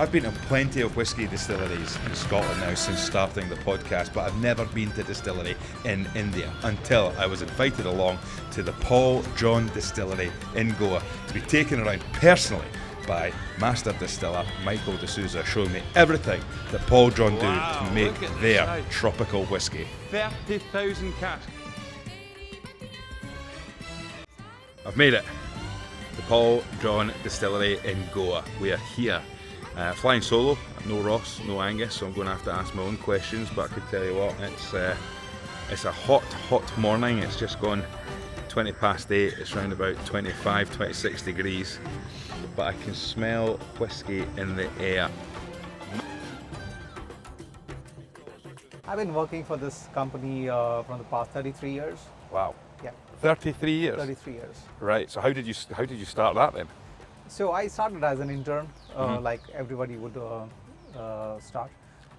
I've been to plenty of whisky distilleries in Scotland now since starting the podcast, but I've never been to a distillery in India until I was invited along to the Paul John Distillery in Goa to be taken around personally by Master Distiller Michael D'Souza, showing me everything that Paul John do to make their tropical whisky. 30,000 casks. I've made it. The Paul John Distillery in Goa. We are here. Flying solo, no Ross, no Angus, so I'm going to have to ask my own questions, but I could tell you what, it's a hot morning. It's just gone 20 past 8, it's around about 25, 26 degrees, but I can smell whisky in the air. I've been working for this company from the past 33 years. Wow. Yeah. 33 years? 33 years. Right, so how did you start that then? So I started as an intern, like everybody would start.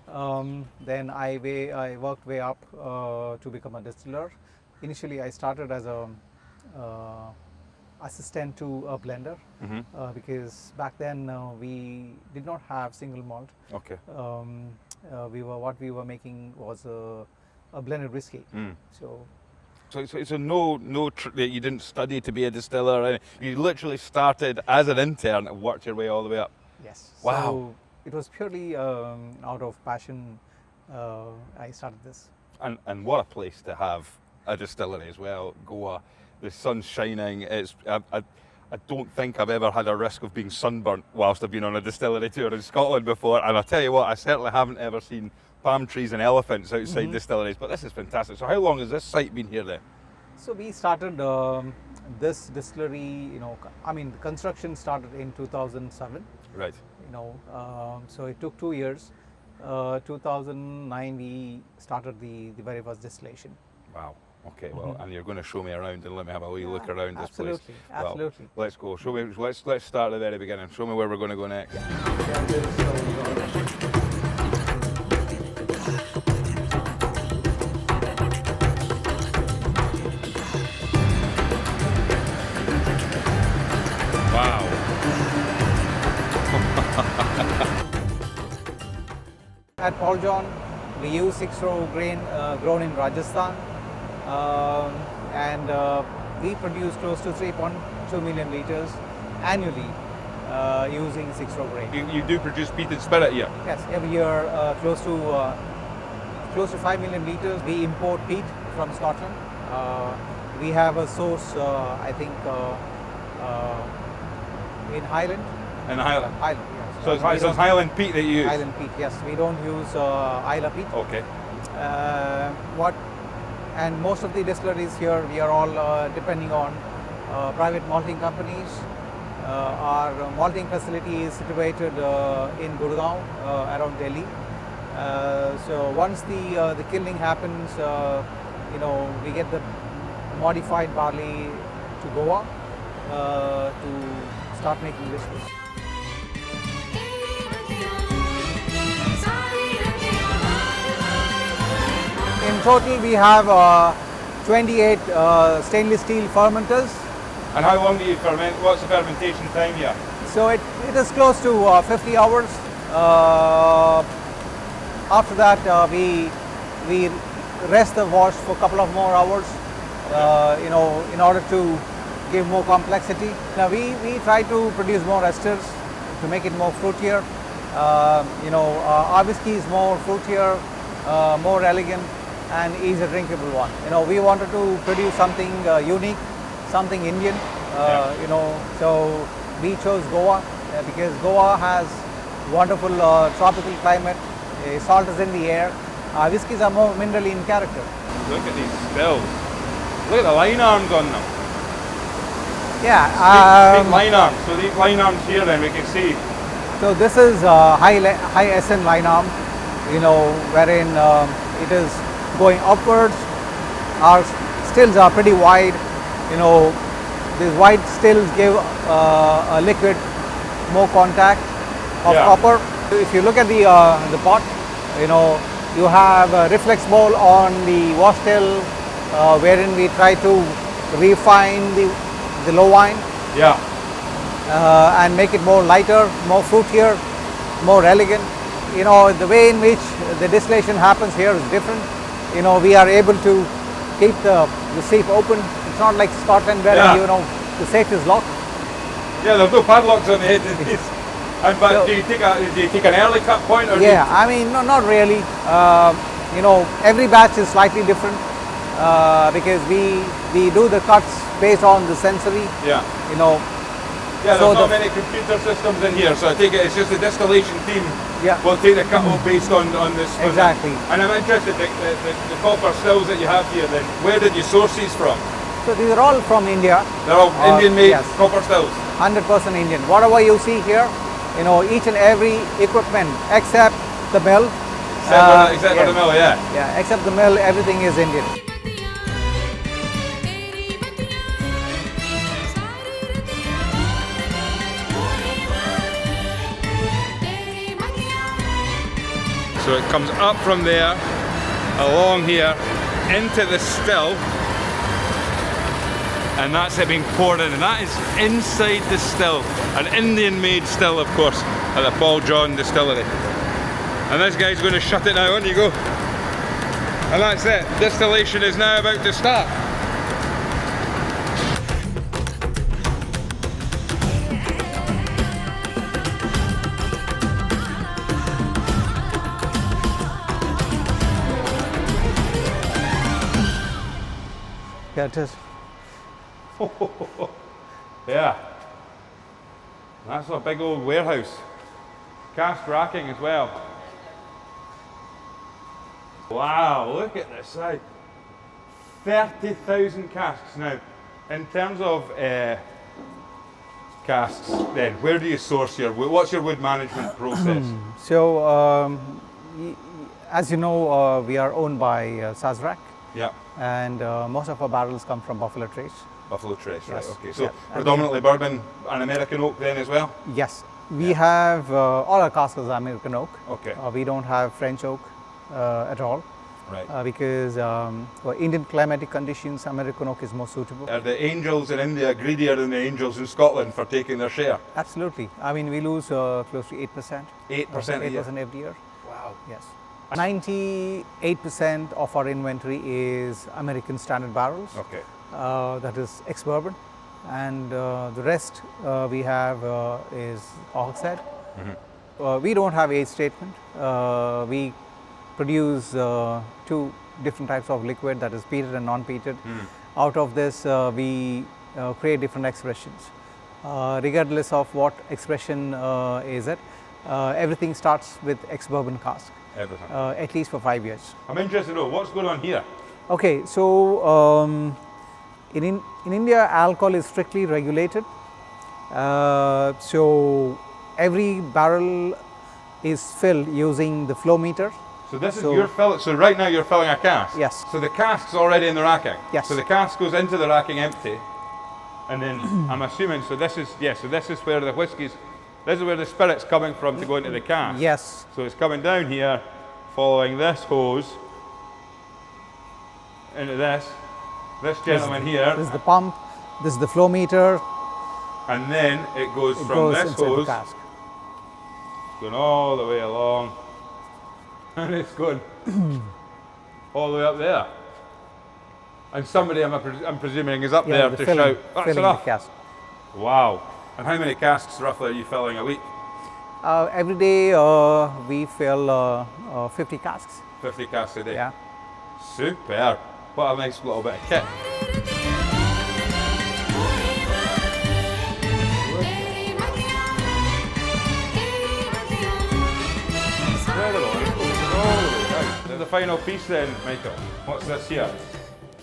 Then I worked way up to become a distiller. Initially, I started as a assistant to a blender because back then we did not have single malt. Okay. What we were making was a blended whiskey. So you didn't study to be a distiller. You literally started as an intern and worked your way all the way up. Yes. Wow. So it was purely out of passion. I started this. And what a place to have a distillery as well. Goa, the sun's shining. I don't think I've ever had a risk of being sunburnt whilst I've been on a distillery tour in Scotland before. And I'll tell you what, I certainly haven't ever seen palm trees and elephants outside distilleries, but this is fantastic. So how long has this site been here then? So we started this distillery, the construction started in 2007. Right. So it took 2 years. 2009 we started the very first distillation. Wow. Okay, well, and you're going to show me around and let me have a wee look around this place. Absolutely. Well, let's go. Show me. Let's start at the very beginning. Show me where we're going to go next. Wow. At Paul John, we use 6-row grain grown in Rajasthan, and we produce close to 3.2 million liters annually using 6-row grain. You do produce peated spirit here? Yes, every year close to 5 million liters. We import peat from Scotland. We have a source, I think, in Highland. In Highland? Highland, yes. So it's Highland peat that you use? Highland peat, yes. We don't use Isla peat. Okay. And most of the distilleries here, we are all depending on private malting companies. Our malting facility is situated in Gurgaon, around Delhi. So once the kilning happens, we get the modified barley to Goa to start making whisky. In total, we have 28 stainless steel fermenters. And how long do you ferment? What's the fermentation time here? So it is close to 50 hours. After that, we rest the wash for a couple of more hours, in order to give more complexity. Now we try to produce more esters to make it more fruitier. Our whiskey is more fruitier, more elegant, and is a drinkable one. We wanted to produce something unique, something Indian. So we chose Goa because Goa has wonderful tropical climate. Salt is in the air. Whiskies are more minerally in character. Look at these stills. Look at the line arms on them. Yeah. Big line arms. So these line arms here, then we can see. So this is high SN line arm, wherein it is going upwards. Our stills are pretty wide. These wide stills give a liquid more contact of copper. If you look at the pot, you have a reflex bowl on the wash still, wherein we try to refine the low wine. Yeah. And make it more lighter, more fruitier. more elegant. The way in which the distillation happens here is different. We are able to keep the safe open. It's not like Scotland where the safe is locked. Yeah, there's no padlocks on the head of these. But do you take an early cut point? Or no, not really. Every batch is slightly different because we do the cuts based on the sensory. Yeah. Yeah, there's not many computer systems in here, so I take it it's just the distillation team will take the cut off based on this. Exactly. And I'm interested, the copper stills that you have here, then where did you source these from? So these are all from India. They're all Indian-made copper stills? 100% Indian. Whatever you see here, each and every equipment except the mill. Except for the mill, yeah. Yeah, except the mill, everything is Indian. So it comes up from there, along here, into the still, and that's it being poured in, and that is inside the still, an Indian-made still, of course, at the Paul John Distillery. And this guy's going to shut it now, on you go. And that's it, distillation is now about to start. Yeah, it is. Yeah, that's a big old warehouse. Cast racking as well. Wow, look at this side. 30,000 casks now. In terms of casks then, where do you source your wood? What's your wood management process? So, as you know, we are owned by Sazerac. Yeah. And most of our barrels come from Buffalo Trace. Buffalo Trace, right, Yes. okay. So predominantly bourbon and American oak then as well? Yes. We have, all our casks are American oak. Okay. We don't have French oak at all. Right. Because for Indian climatic conditions, American oak is more suitable. Are the angels in India greedier than the angels in Scotland for taking their share? Absolutely. I mean, we lose close to 8%. 8% a year? 8% every year. Wow. Yes. 98% of our inventory is American standard barrels. Okay. That is ex-bourbon. And the rest we have is Hogshead. Mm-hmm. We don't have age statement. We produce two different types of liquid, that is peated and non-peated. Out of this, we create different expressions. Regardless of what expression is it, everything starts with ex-bourbon cask. Everything. At least for 5 years. I'm interested to know what's going on here. Okay, so in India, alcohol is strictly regulated. So every barrel is filled using the flow meter. So this is your fill. So right now you're filling a cask. Yes. So the cask's already in the racking. Yes. So the cask goes into the racking empty, and then I'm assuming. So this is So this is where the whiskies. This is where the spirit's coming from to go into the cask. Yes. So it's coming down here, following this hose into this gentleman here. This is the pump. This is the flow meter. And then it goes from this inside hose, the cask. going all the way along, and it's going all the way up there. And somebody, I'm presuming, is up there to shout, "That's enough." The cask. Wow. And how many casks roughly are you filling a week? Every day we fill 50 casks. 50 casks a day. Yeah. Superb. What a nice little bit of kit. The final piece then, Michael. What's this here?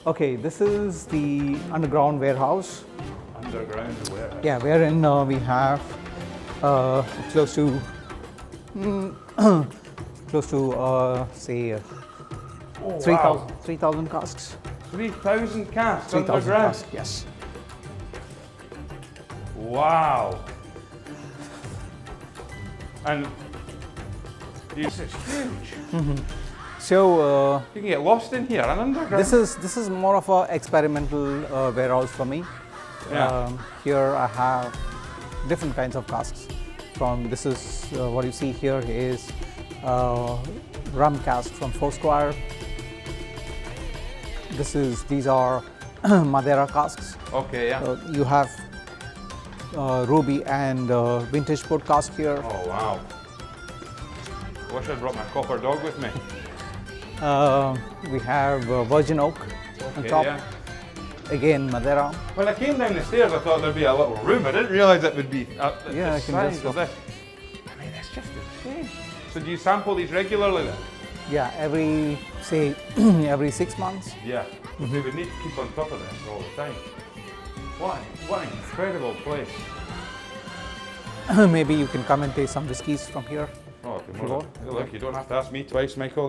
Okay, this is the underground warehouse. Underground warehouse. Yeah, wherein we have close to say 3,000 casks. 3,000 casks 3,000 underground? casks, yes. Wow. And it's huge. So you can get lost in here and underground. this is more of a experimental warehouse for me. Yeah. Here I have different kinds of casks. this is what you see here is rum cask from Foursquare. These are Madeira casks. Okay, yeah. You have ruby and vintage port cask here. Oh wow. I wish I'd brought my copper dog with me. We have virgin oak on top. Yeah. Again, Madeira. When I came down the stairs, I thought there'd be a little room. I didn't realise it would be Yeah, I the can size just of this. I mean, it's just insane. So do you sample these regularly then? Yeah, every 6 months. Yeah. We would need to keep on top of this all the time. What an incredible place. Maybe you can come and taste some whiskies from here. Oh, look, you don't have to ask me twice, Michael.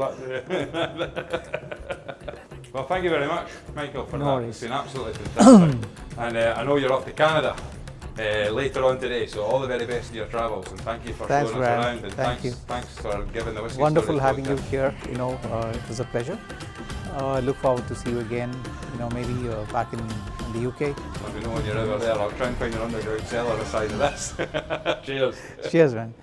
Well, thank you very much, Michael, for No that. worries. It's been absolutely fantastic. And I know you're off to Canada later on today, so all the very best in your travels. And thank you for Thanks, showing us Graeme. around. And Thank you. Thanks for giving the Whisky Wonderful Stories having you podcast. here. It was a pleasure. Look forward to see you again. Maybe back in the UK. Let me know when you're over there. I'll try and find an underground cellar the size of this. Cheers. Cheers, man.